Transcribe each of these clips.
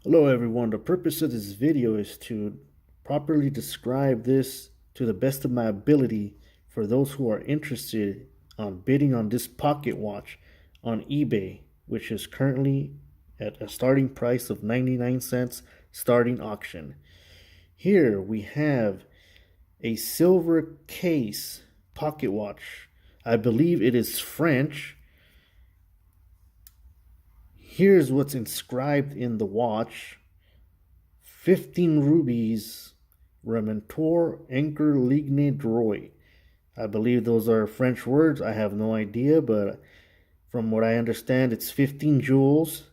Hello everyone, the purpose of this video is to properly describe this to the best of my ability for those who are interested on bidding on this pocket watch on eBay, which is currently at a starting price of 99 cents starting auction. Here we have a silver case pocket watch. I believe it is French. Here's what's inscribed in the watch: 15 rubies, Remontoir, Ancre, Ligne, Droite. I believe those are French words. I have no idea, but from what I understand, it's 15 jewels.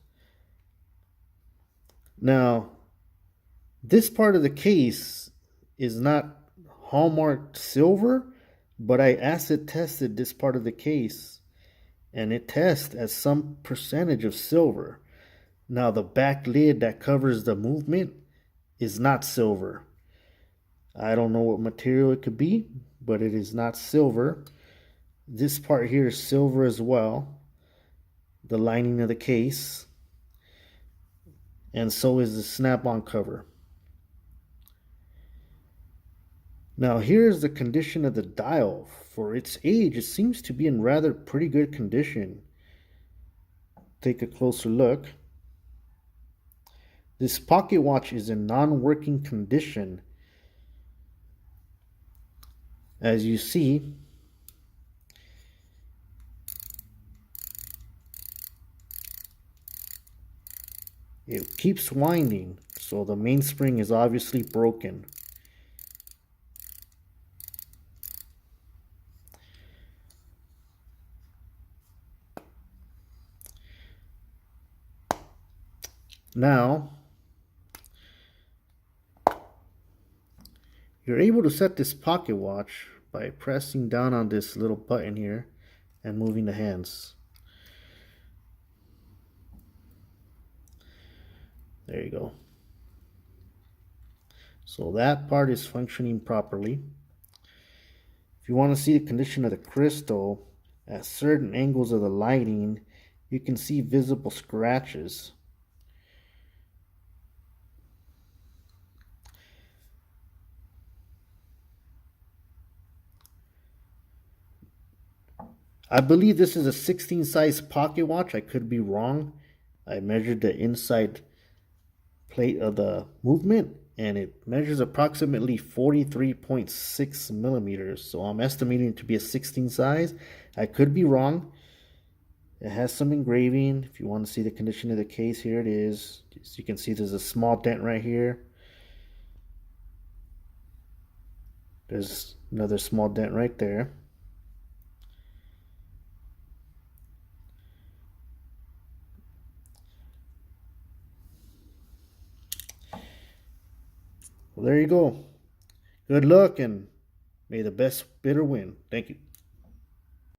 Now, this part of the case is not hallmarked silver, but I acid tested this part of the case and it tests as some percentage of silver. Now, the back lid that covers the movement is not silver. I don't know what material it could be, but it is not silver. This part here is silver as well, the lining of the case, and so is the snap-on cover. Now here's the condition of the dial. For its age, it seems to be in rather pretty good condition. Take a closer look. This pocket watch is in non-working condition. As you see, it keeps winding, so the mainspring is obviously broken. Now, you're able to set this pocket watch by pressing down on this little button here and moving the hands. There you go. So that part is functioning properly. If you want to see the condition of the crystal, at certain angles of the lighting, you can see visible scratches. I believe this is a 16 size pocket watch. I could be wrong. I measured the inside plate of the movement and it measures approximately 43.6 millimeters. So I'm estimating it to be a 16 size. I could be wrong. It has some engraving. If you want to see the condition of the case, here it is. As you can see, there's a small dent right here. There's another small dent right there. Well, there you go. Good luck and may the best bidder win. Thank you.